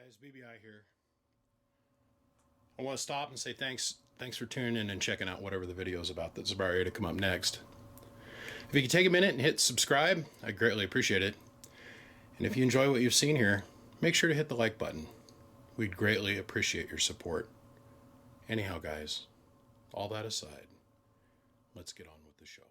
guys, BBI here. I want to stop and say thanks for tuning in and checking out whatever the video is about that's about ready to come up next. If you could take a minute and hit subscribe, I'd greatly appreciate it. And if you enjoy what you've seen here, make sure to hit the like button. We'd greatly appreciate your support. Anyhow, guys, all that aside, let's get on with the show.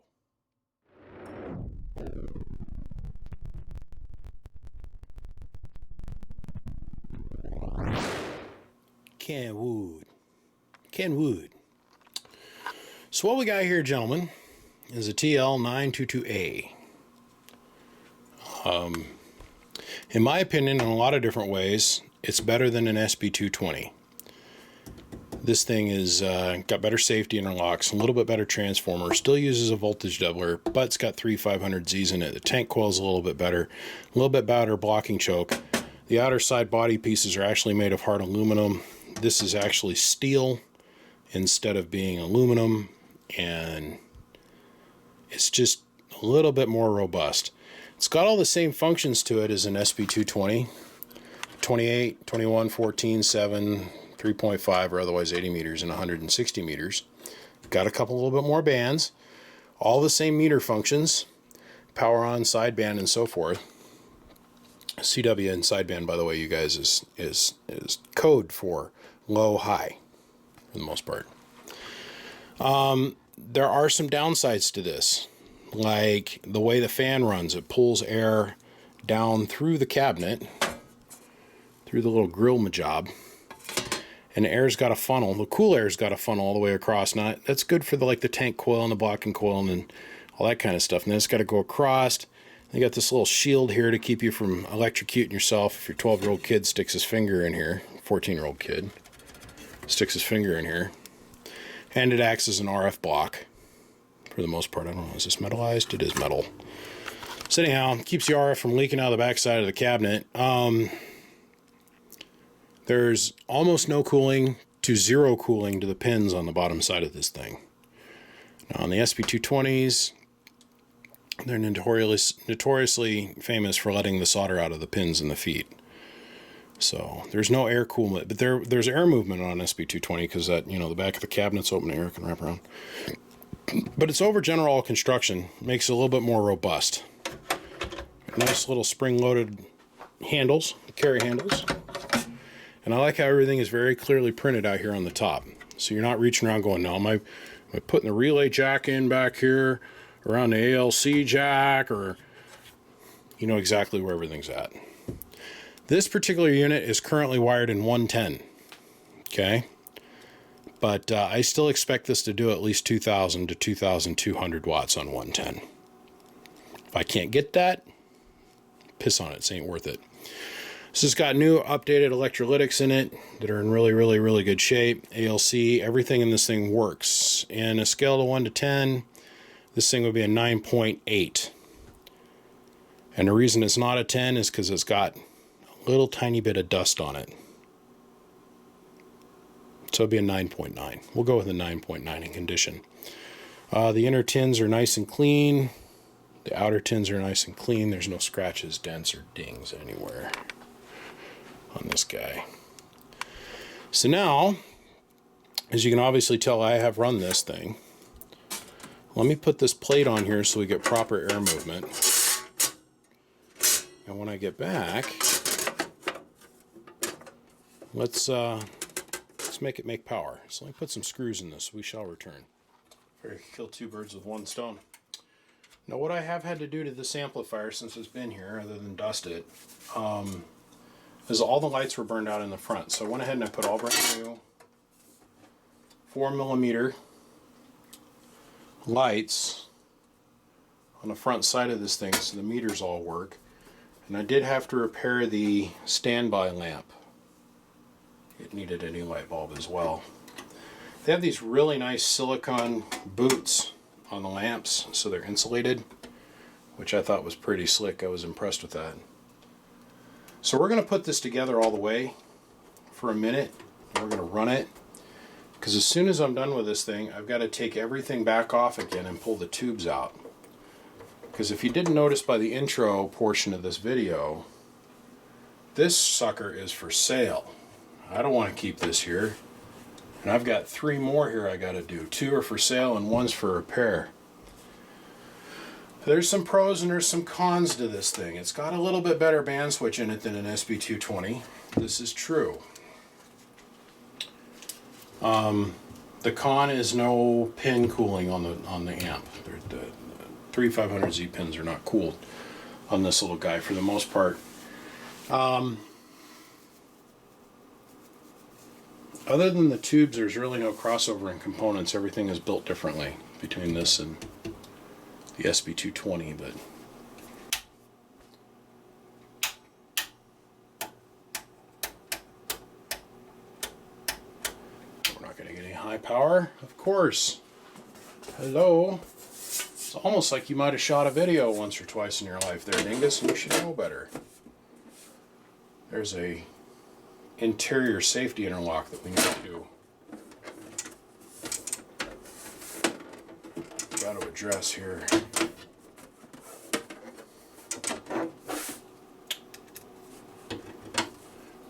Kenwood. So what we got here, gentlemen, is a TL-922A. In my opinion, in a lot of different ways, it's better than an SB220. This thing is got better safety interlocks, a little bit better transformer, still uses a voltage doubler, but it's got 3 500Zs in it. The tank coil is a little bit better blocking choke. The outer side body pieces are actually made of hard aluminum. This is actually steel instead of being aluminum, and it's just a little bit more robust. It's got all the same functions to it as an SB220. 28, 21, 14, 7, 3.5, or otherwise 80 meters and 160 meters. Got a couple little bit more bands. All the same meter functions. Power on, sideband, and so forth. CW and sideband, by the way, you guys, is code for low high for the most part. There are some downsides to this, like the way the fan runs. It pulls air down through the cabinet, through the little grill job, and the air's got a funnel. The cool air's got a funnel all the way across. Now that's good for the tank coil and the blocking coil and all that kind of stuff. And then it's got to go across. You got this little shield here to keep you from electrocuting yourself if your 12-year-old kid sticks his finger in here. 14-year-old kid sticks his finger in here. And it acts as an RF block for the most part. I don't know, is this metallized? It is metal. So anyhow, it keeps the RF from leaking out of the backside of the cabinet. There's almost no cooling to zero cooling to the pins on the bottom side of this thing. Now on the SB220s, they're notoriously famous for letting the solder out of the pins in the feet. So there's no air coolant, but there's air movement on SB220 because that, the back of the cabinet's open, air can wrap around. But it's over general construction, makes it a little bit more robust. Nice little spring-loaded handles, carry handles. And I like how everything is very clearly printed out here on the top. So you're not reaching around going, no, am I putting the relay jack in back here, around the ALC jack, or you know exactly where everything's at. This particular unit is currently wired in 110, okay? But I still expect this to do at least 2,000 to 2,200 watts on 110. If I can't get that, piss on it, it ain't worth it. This has got new updated electrolytics in it that are in really, really, really good shape. ALC, everything in this thing works. In a scale of 1 to 10, this thing would be a 9.8. And the reason it's not a 10 is because it's got a little tiny bit of dust on it. So it'd be a 9.9. We'll go with a 9.9 in condition. The inner tins are nice and clean. The outer tins are nice and clean. There's no scratches, dents, or dings anywhere on this guy. So now, as you can obviously tell, I have run this thing. Let me put this plate on here so we get proper air movement. And when I get back, let's make it make power. So let me put some screws in this. We shall return. Or kill two birds with one stone. Now what I have had to do to this amplifier since it's been here, other than dust it, is all the lights were burned out in the front. So I went ahead and I put all brand new 4mm lights on the front side of this thing so the meters all work. And I did have to repair the standby lamp. It needed a new light bulb as well. They have these really nice silicone boots on the lamps so they're insulated, which I thought was pretty slick. I was impressed with that. So we're going to put this together all the way for a minute. We're going to run it, because as soon as I'm done with this thing, I've got to take everything back off again and pull the tubes out. Because if you didn't notice by the intro portion of this video, This sucker is for sale. I don't want to keep this here. And I've got 3 more here I got to do. 2 are for sale and 1's for repair. There's some pros and there's some cons to this thing. It's got a little bit better band switch in it than an SB220. This is true. The con is no pin cooling on the amp. The 3500Z pins are not cooled on this little guy for the most part. Other than the tubes, there's really no crossover in components. Everything is built differently between this and the SB220, but we're not going to get any high power, of course. Hello. It's almost like you might have shot a video once or twice in your life there, Dingus, and you should know better. There's a interior safety interlock that we need to do. Got to address here.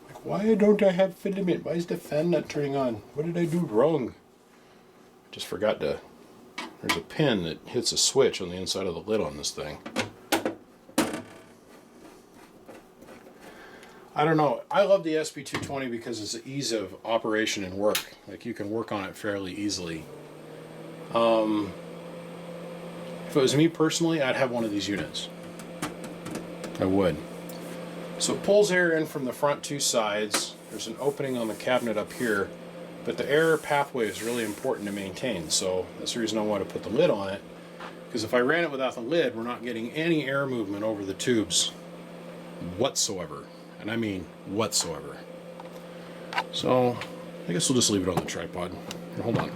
Like, why don't I have filament? Why is the fan not turning on? What did I do wrong? I just forgot to. There's a pin that hits a switch on the inside of the lid on this thing. I don't know. I love the SB220 because it's the ease of operation and work. Like, you can work on it fairly easily. If it was me personally, I'd have one of these units. I would. So it pulls air in from the front 2 sides. There's an opening on the cabinet up here, but the air pathway is really important to maintain. So that's the reason I want to put the lid on it, because if I ran it without the lid, we're not getting any air movement over the tubes whatsoever. And I mean whatsoever. So I guess we'll just leave it on the tripod. Hold on.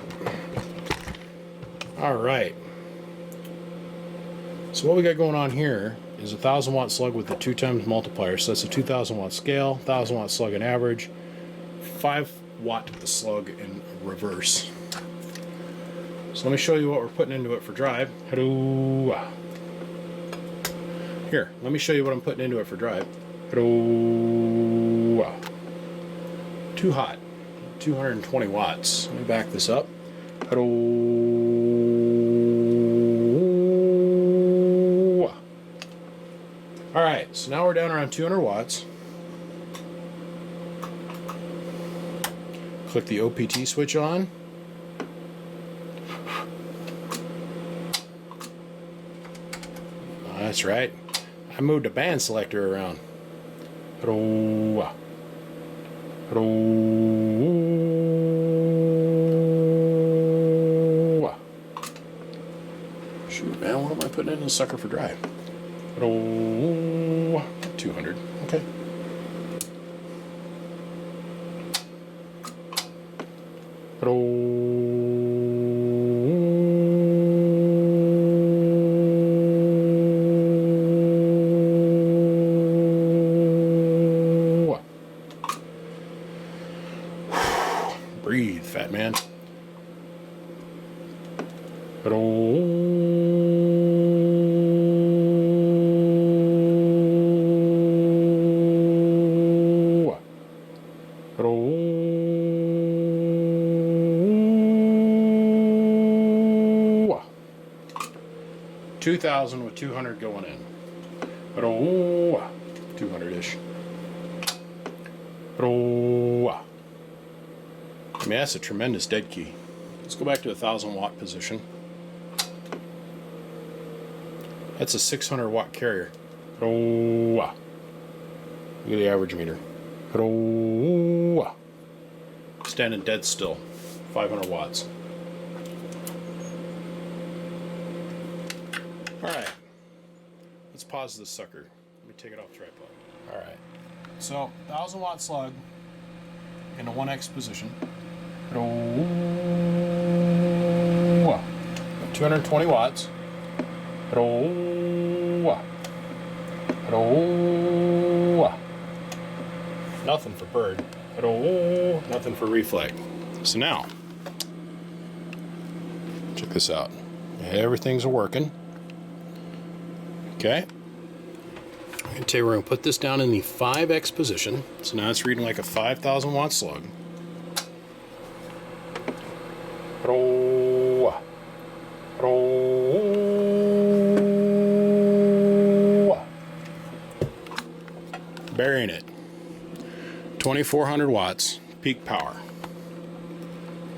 Alright. So what we got going on here is a 1000 watt slug with the 2 times multiplier. So that's a 2000 watt scale, 1000 watt slug in average, 5 watt slug in reverse. So let me show you what we're putting into it for drive. Here, let me show you what I'm putting into it for drive. Too hot. 220 watts. Let me back this up. Alright, so now we're down around 200 watts. Click the OPT switch on. That's right. I moved the band selector around. Shoot, man, what am I putting in the sucker for drive? 200. Okay. Breathe, fat man. $2,000 with 200 going in. 200-ish. I mean, that's a tremendous dead key. Let's go back to 1000 watt position. That's a 600 watt carrier. Look at the average meter. Standing dead still. 500 watts. Alright. Let's pause this sucker. Let me take it off tripod. Alright. So, 1000 watt slug in a 1X position. 220 watts. Nothing for bird. Nothing for reflect. So now, check this out. Everything's working. Okay. And today we're going to put this down in the 5x position. So now it's reading like a 5,000 watt slug. Burying it. 2,400 watts, peak power.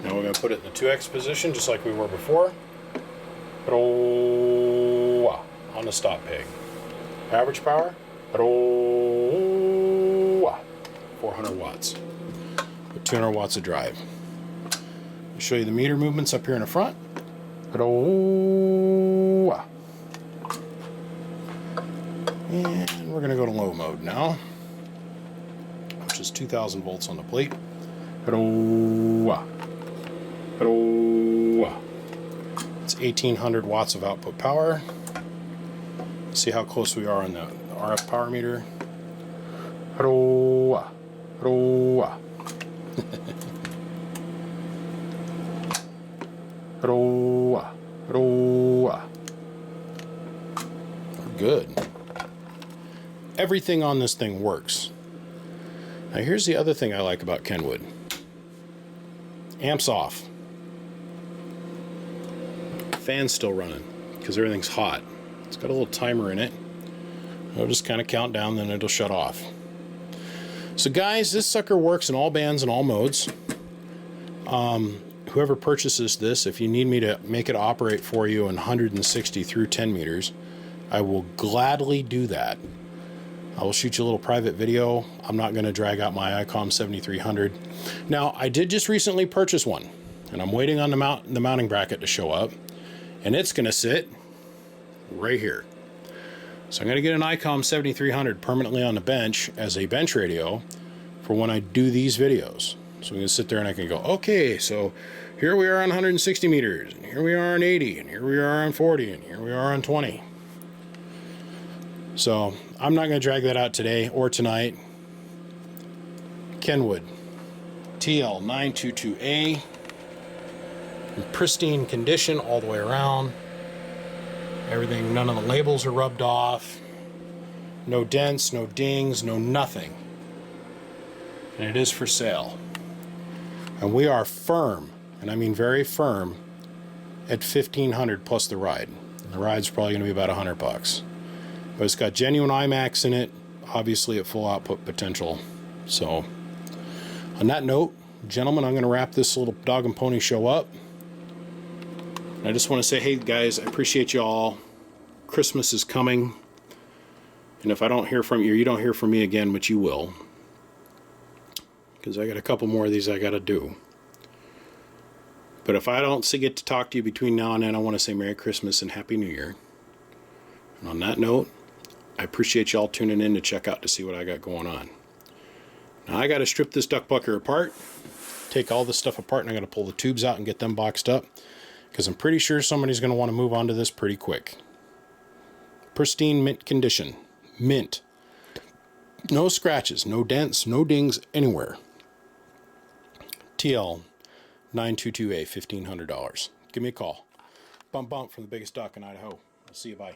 Now we're going to put it in the 2x position just like we were before. On the stop peg. Average power, 400 watts. With 200 watts of drive. I'll show you the meter movements up here in the front. And we're going to go to low mode now, which is 2,000 volts on the plate. It's 1,800 watts of output power. See how close we are on the RF power meter. We're good. Everything on this thing works. Now here's the other thing I like about Kenwood. Amps off. Fan's still running because everything's hot. It's got a little timer in it. It'll just kind of count down, then it'll shut off. So guys, this sucker works in all bands and all modes. Whoever purchases this, if you need me to make it operate for you in 160 through 10 meters, I will gladly do that. I will shoot you a little private video. I'm not going to drag out my ICOM 7300. Now, I did just recently purchase one, and I'm waiting on the mounting bracket to show up, and it's going to sit right here. So I'm going to get an ICOM 7300 permanently on the bench as a bench radio for when I do these videos. So we can sit there and I can go, okay, so here we are on 160 meters, and here we are on 80, and here we are on 40, and here we are on 20. So I'm not going to drag that out today or tonight. Kenwood TL-922A in pristine condition all the way around. Everything, none of the labels are rubbed off. No dents, no dings, no nothing. And it is for sale. And we are firm, and I mean very firm, at $1,500 plus the ride. And the ride's probably going to be about $100. But it's got genuine IMAX in it, obviously at full output potential. So, on that note, gentlemen, I'm going to wrap this little dog and pony show up. And I just want to say, hey guys, I appreciate you all. Christmas is coming. And if I don't hear from you, you don't hear from me again, but you will. Because I got a couple more of these I got to do. But if I don't get to talk to you between now and then, I want to say Merry Christmas and Happy New Year. And on that note, I appreciate y'all tuning in to check out to see what I got going on. Now I got to strip this duck bucker apart, take all this stuff apart, and I got to pull the tubes out and get them boxed up, because I'm pretty sure somebody's going to want to move on to this pretty quick. Pristine mint condition. Mint. No scratches, no dents, no dings anywhere. TL-922A, $1,500. Give me a call. Bump bump from the biggest duck in Idaho. I'll see you, bye.